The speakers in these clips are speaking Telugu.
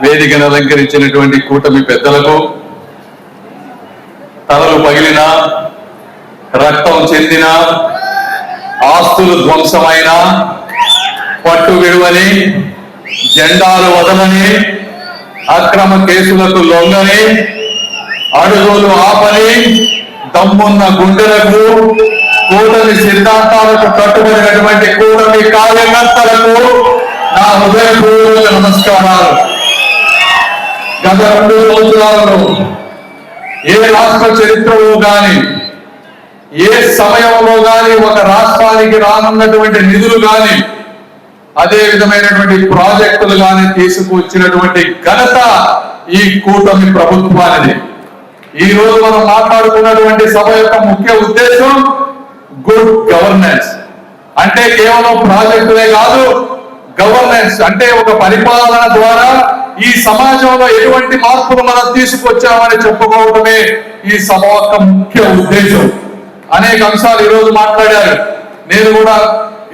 వేదికను అలంకరించినటువంటి కూటమి పెద్దలకు, తలలు పగిలిన, రక్తం చెందిన, ఆస్తులు ధ్వంసమైన, పట్టు విడువని, జెండాలు వదలని, అక్రమ కేసులకు లొంగని, అడుగులు ఆపని, దమ్మున్న గుండెలకు, కూటమి సిద్ధాంతాలకు కట్టుబడినటువంటి కూటమి కార్యకర్తలకు నా హృదయపూర్వక నమస్కారాలు. గత 2 సంవత్సరాలలో ఏ రాష్ట్ర చరిత్రలో గాని, ఏ సమయంలో గాని ఒక రాష్ట్రానికి రానున్నటువంటి నిధులు గాని, అదే విధమైనటువంటి ప్రాజెక్టులు గాని తీసుకువచ్చినటువంటి ఘనత ఈ కూటమి ప్రభుత్వానిది. ఈ రోజు మనం మాట్లాడుకున్నటువంటి సభ యొక్క ముఖ్య ఉద్దేశం గుడ్ గవర్నెన్స్. అంటే కేవలం ప్రాజెక్టులే కాదు, గవర్నెన్స్ అంటే ఒక పరిపాలన ద్వారా ఈ సమాజంలో ఎటువంటి మార్పులు మనం తీసుకొచ్చామని చెప్పుకోవడమే ఈ సభ యొక్క ముఖ్య ఉద్దేశం. అనేక అంశాలు ఈ రోజు మాట్లాడారు. నేను కూడా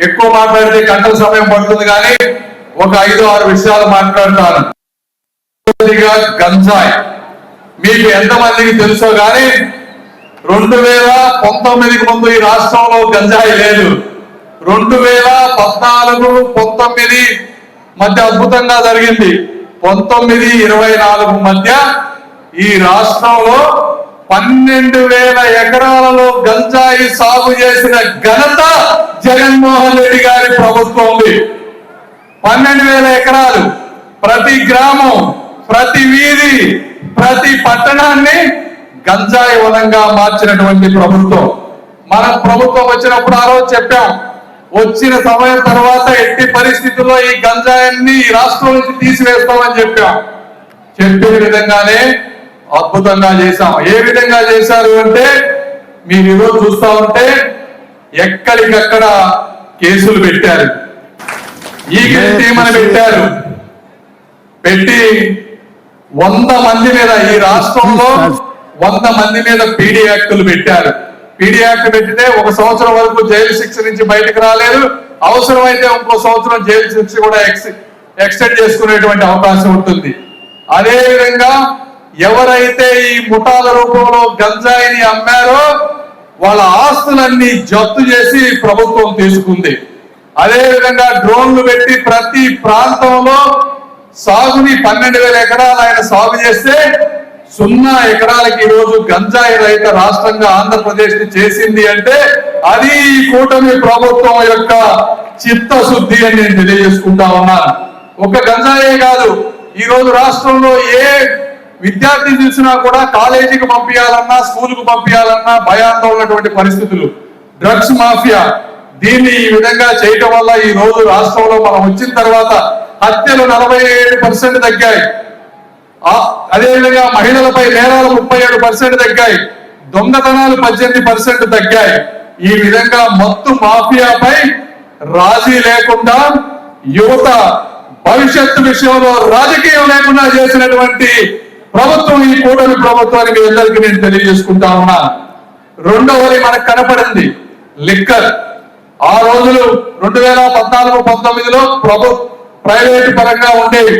ఎక్కువ మాట్లాడితే గంటల సమయం పడుతుంది, కానీ ఒక 5-6 విషయాలు మాట్లాడతాను. గంజాయి మీకు ఎంతమందికి తెలుసో కానీ 2019కి ముందు ఈ రాష్ట్రంలో గంజాయి లేదు. 2014-19 మధ్య అద్భుతంగా జరిగింది. 19-24 మధ్య ఈ రాష్ట్రంలో 12,000 ఎకరాలలో గంజాయి సాగు చేసిన ఘనత జగన్మోహన్ రెడ్డి గారి ప్రభుత్వం ఉంది. 12,000 ఎకరాలు, ప్రతి గ్రామం, ప్రతి వీధి, ప్రతి పట్టణాన్ని గంజాయి వనంగా మార్చినటువంటి ప్రభుత్వం. మన ప్రభుత్వం వచ్చినప్పుడు ఆ రోజు చెప్పాం, వచ్చిన సమయం తర్వాత ఎట్టి పరిస్థితుల్లో ఈ గంజాయిని ఈ రాష్ట్రం నుంచి తీసివేస్తామని చెప్పాం. చెప్పిన విధంగానే అద్భుతంగా చేశాం. ఏ విధంగా చేశారు అంటే, మీరు ఈరోజు చూస్తా ఉంటే ఎక్కడికక్కడ కేసులు పెట్టారు, ఈగలు పెట్టారు. పెట్టి 100 మంది మీద, ఈ రాష్ట్రంలో 100 మంది మీద పీడీ యాక్టులు పెట్టారు. పీడీ యాక్ట్ పెట్టితే 1 సంవత్సరం వరకు జైలు శిక్ష నుంచి బయటకు రాలేదు. అవసరమైతే 1 సంవత్సరం జైలు శిక్ష కూడా ఎక్స్టెండ్ చేసుకునేటువంటి అవకాశం ఉంటుంది. అదే విధంగా ఎవరైతే ఈ ముఠాల రూపంలో గంజాయిని అమ్మారో వాళ్ళ ఆస్తులన్నీ జప్తు చేసి ప్రభుత్వం తీసుకుంది. అదే విధంగా డ్రోన్లు పెట్టి ప్రతి ప్రాంతంలో సాగుని 12,000 ఎకరాలు ఆయన సాగు చేస్తే 0 ఎకరాలకి ఈరోజు గంజాయి రహిత రాష్ట్రంగా ఆంధ్రప్రదేశ్ ని చేసింది అంటే అది ఈ కూటమి ప్రభుత్వం యొక్క చిత్తశుద్ధి అని నేను తెలియజేసుకుంటా ఉన్నాను. ఒక గంజాయే కాదు, ఈ రోజు రాష్ట్రంలో ఏ విద్యార్థి చూసినా కూడా కాలేజీకి పంపించాలన్నా, స్కూల్కు పంపించాలన్నా భయాందోళనటువంటి పరిస్థితులు. డ్రగ్స్ మాఫియా దీన్ని ఈ విధంగా చేయటం వల్ల ఈ రోజు రాష్ట్రంలో మనం వచ్చిన తర్వాత హత్యలు 47% తగ్గాయి. అదేవిధంగా మహిళలపై నేరాలు 37% తగ్గాయి. దొంగతనాలు 18% తగ్గాయి. ఈ విధంగా మొత్తం మాఫియాపై రాజీ లేకుండా యువత భవిష్యత్తు విషయంలో రాజకీయం లేకుండా చేసినటువంటి ప్రభుత్వం ఈ కూటమి ప్రభుత్వానికి మీ అందరికీ నేను తెలియజేసుకుంటా ఉన్నా. రెండవది మనకు కనపడింది లిక్కర్. ఆ రోజులు 2014-19లో ప్రైవేటు పరంగా ఉండేవి.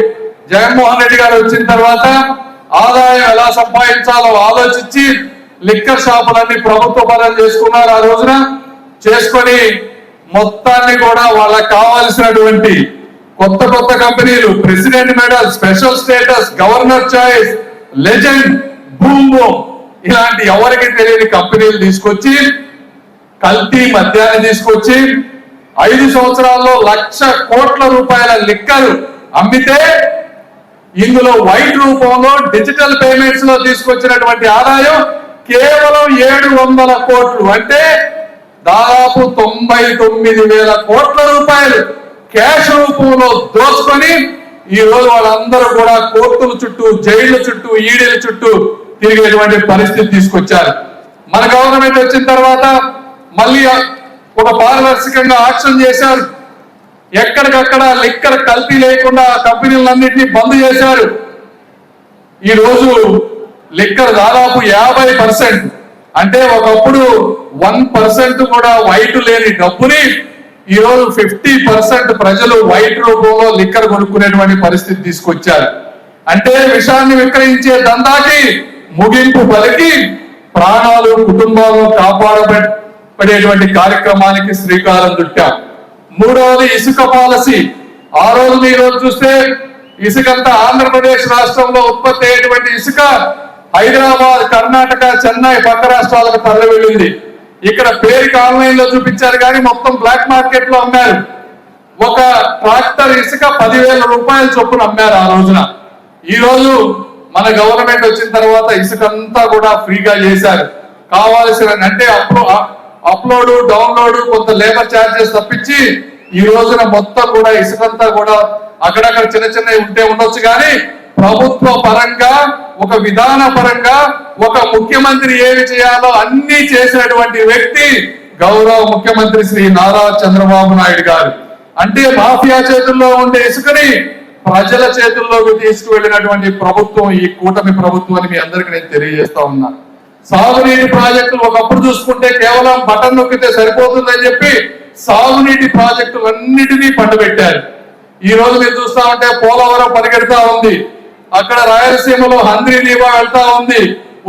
జగన్మోహన్ రెడ్డి గారు వచ్చిన తర్వాత ఆదాయం ఎలా సంపాదించాలో ఆలోచించి లిక్కర్ షాపులన్నీ ప్రభుత్వ పరం చేసుకున్నారు. ఆ రోజున చేసుకొని మొత్తాన్ని కూడా వాళ్ళకి కావాల్సినటువంటి కొత్త కంపెనీలు, president medal, special status, governor choice, legend, boom ఇలాంటి ఎవరికి తెలియని కంపెనీలు తీసుకొచ్చి కల్తీ మద్యాన్ని తీసుకొచ్చి 5 సంవత్సరాల్లో 1,00,000 కోట్ల రూపాయల లిక్కర్ అమ్మితే ఇందులో వైట్ రూపంలో డిజిటల్ పేమెంట్స్ లో తీసుకొచ్చినటువంటి ఆదాయం కేవలం 700 కోట్లు, అంటే దాదాపు 99,000 కోట్ల రూపాయలు క్యాష్ రూపంలో దోచుకొని ఈ రోజు వాళ్ళందరూ కూడా కోర్టుల చుట్టూ, జైళ్ల చుట్టూ, ఈడీల చుట్టూ తిరిగేటువంటి పరిస్థితి తీసుకొచ్చారు. మన గవర్నమెంట్ వచ్చిన తర్వాత మళ్ళీ ఒక పారదర్శకంగా యాక్షన్ చేశారు. ఎక్కడికక్కడ లిక్కర్ కల్తీ లేకుండా కంపెనీలన్నింటినీ బంద్ చేశారు. ఈ రోజు లిక్కర్ దాదాపు 50%, అంటే ఒకప్పుడు 1% కూడా వైట్ లేని డబ్బుని ఈ రోజు 50% ప్రజలు వైట్ రూపంలో లిక్కర్ కొనుక్కునేటువంటి పరిస్థితి తీసుకొచ్చారు. అంటే విషాన్ని విక్రయించే దందాకి ముగింపు పలికి ప్రాణాలు కుటుంబాలను కాపాడబడేటువంటి కార్యక్రమానికి శ్రీకారం చుట్టాం. మూడవది ఇసుక పాలసీ. ఆ రోజు ఈ రోజు చూస్తే ఇసుకంతా ఆంధ్రప్రదేశ్ రాష్ట్రంలో ఉత్పత్తి అయ్యేటువంటి ఇసుక హైదరాబాద్, కర్ణాటక, చెన్నై పక్క రాష్ట్రాలకు తరలి వెళ్ళింది. ఇక్కడ పేరుకి ఆన్లైన్ లో చూపించారు కానీ మొత్తం బ్లాక్ మార్కెట్ లో అమ్మారు. ఒక ట్రాక్టర్ ఇసుక 10,000 రూపాయల చొప్పున అమ్మారు ఆ రోజున. ఈ రోజు మన గవర్నమెంట్ వచ్చిన తర్వాత ఇసుక అంతా కూడా ఫ్రీగా చేశారు. కావాల్సిన అంటే అప్లోడ్ డౌన్లోడ్ కొంత లేబర్ ఛార్జెస్ తప్పించి ఈ రోజున మొత్తం కూడా ఇసుకంతా కూడా అక్కడక్కడ చిన్న చిన్నవి ఉంటే ఉండొచ్చు కానీ ప్రభుత్వ పరంగా ఒక విధాన పరంగా ఒక ముఖ్యమంత్రి ఏమి చేయాలో అన్ని చేసినటువంటి వ్యక్తి గౌరవ ముఖ్యమంత్రి శ్రీ నారా చంద్రబాబు నాయుడు గారు. అంటే మాఫియా చేతుల్లో ఉండే ఇసుకని ప్రజల చేతుల్లోకి తీసుకువెళ్ళినటువంటి ప్రభుత్వం ఈ కూటమి ప్రభుత్వం అని మీ అందరికీ నేను తెలియజేస్తా ఉన్నా. సాగునీటి ప్రాజెక్టులు ఒకప్పుడు చూసుకుంటే కేవలం బటన్ నొక్కితే సరిపోతుందని చెప్పి సాగునీటి ప్రాజెక్టులన్నిటినీ పండుబెట్టారు. ఈ రోజు మీరు చూస్తా ఉంటే పోలవరం పరిగెడతా ఉంది, అక్కడ రాయలసీమలో హంద్రీ నీవా వెళ్తా ఉంది,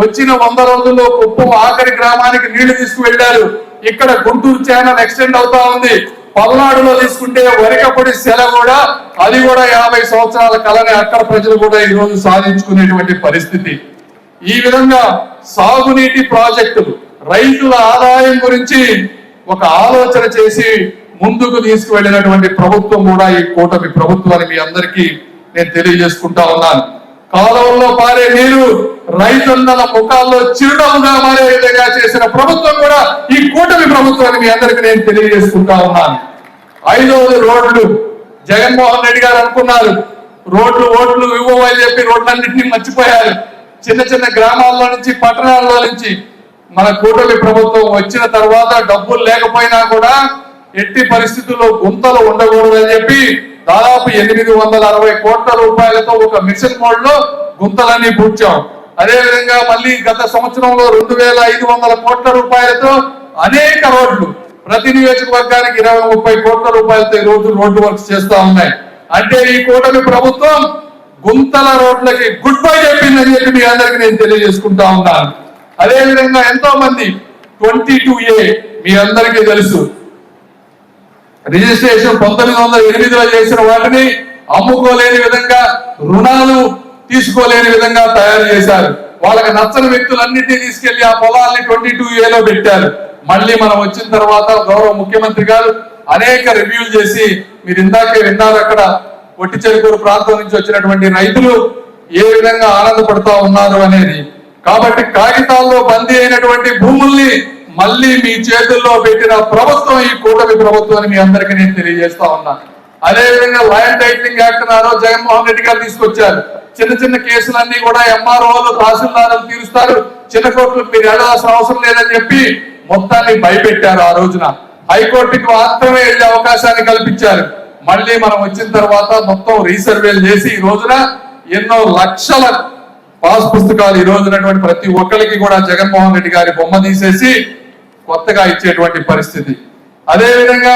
వచ్చిన 100 రోజుల్లో కుప్పం ఆఖరి గ్రామానికి నీళ్లు తీసుకువెళ్లారు. ఇక్కడ గుంటూరు ఛానల్ ఎక్స్టెండ్ అవుతా ఉంది. పల్నాడులో తీసుకుంటే వరికపొడి సెల కూడా అది కూడా 50 సంవత్సరాల కలని అక్కడ ప్రజలు కూడా ఈ రోజు సాధించుకునేటువంటి పరిస్థితి. ఈ విధంగా సాగునీటి ప్రాజెక్టులు రైతుల ఆదాయం గురించి ఒక ఆలోచన చేసి ముందుకు తీసుకువెళ్ళినటువంటి ప్రభుత్వం కూడా ఈ కూటమి ప్రభుత్వాన్ని మీ అందరికీ నేను తెలియజేసుకుంటా ఉన్నాను. కాలువల్లో పారే నీరు రైతుల ముఖాల్లో చిరునవ్వుగా మారే విధంగా చేసిన ప్రభుత్వం కూడా ఈ కూటమి ప్రభుత్వాన్ని మీ అందరికీ నేను తెలియజేసుకుంటా ఉన్నాను. 5వది రోడ్లు. జగన్మోహన్ రెడ్డి గారు అనుకున్నారు ఓట్లు ఇవ్వమని చెప్పి రోడ్లన్నింటినీ మర్చిపోయారు. చిన్న చిన్న గ్రామాల్లో నుంచి పట్టణాల్లో నుంచి మన కూటమి ప్రభుత్వం వచ్చిన తర్వాత డబ్బులు లేకపోయినా కూడా ఎట్టి పరిస్థితుల్లో గుంతలు ఉండకూడదని చెప్పి దాదాపు 860 కోట్ల రూపాయలతో ఒక మిషన్ మోడ్ లో గుంతలన్నీ పూడ్చాం. అదేవిధంగా మళ్ళీ గత సంవత్సరంలో 2,500 కోట్ల రూపాయలతో అనేక రోడ్లు ప్రతి నియోజకవర్గానికి 20-30 కోట్ల రూపాయలతో ఈ రోజు రోడ్డు వర్క్స్ చేస్తా ఉన్నాయి. అంటే ఈ కూటమి ప్రభుత్వం గుంతల రోడ్లకి గుడ్ బై చెప్పిందని చెప్పి మీ అందరికి నేను తెలియజేసుకుంటా ఉన్నాను. అదేవిధంగా ఎంతో మంది 22A మీ అందరికీ తెలుసు, రిజిస్ట్రేషన్ 1908లో చేసిన వాటిని అమ్ముకోలేని విధంగా రుణాలు తీసుకోలేని విధంగా తయారు చేశారు. వాళ్ళకి నచ్చని వ్యక్తులన్నింటినీ తీసుకెళ్లి ఆ పొలాల్ని 22Aలో పెట్టారు. మళ్ళీ మనం వచ్చిన తర్వాత గౌరవ ముఖ్యమంత్రి గారు అనేక రివ్యూలు చేసి మీరు ఇందాకే విన్నారు అక్కడ ఒట్టి చెరుకూరు ప్రాంతం నుంచి వచ్చినటువంటి రైతులు ఏ విధంగా ఆనందపడతా ఉన్నారు అనేది. కాబట్టి కాగితాల్లో బందీ అయినటువంటి భూముల్ని మళ్ళీ మీ చేతుల్లో పెట్టిన ప్రభుత్వం ఈ కూటమి ప్రభుత్వం అని మీ అందరికీ నేను తెలియజేస్తా ఉన్నా. అదేవిధంగా land titling act Jaganmohan Reddy గారు తీసుకొచ్చారు. చిన్న చిన్న కేసులన్నీ కూడా ఎంఆర్ఓలు తహసీల్దారులు తీరుస్తారు, చిన్న కోర్టులకు మీరు వెళ్ళాల్సిన అవసరం లేదని చెప్పి మొత్తాన్ని భయపెట్టారు. ఆ రోజున హైకోర్టుకి మాత్రమే వెళ్లే అవకాశాన్ని కల్పించారు. మళ్ళీ మనం వచ్చిన తర్వాత మొత్తం రీసర్వేలు చేసి ఈ రోజున ఎన్నో లక్షల పాస్ పుస్తకాలు ఈ రోజునటువంటి ప్రతి ఒక్కరికి కూడా జగన్మోహన్ రెడ్డి గారి బొమ్మ తీసేసి కొత్తగా ఇచ్చేటువంటి పరిస్థితి. అదేవిధంగా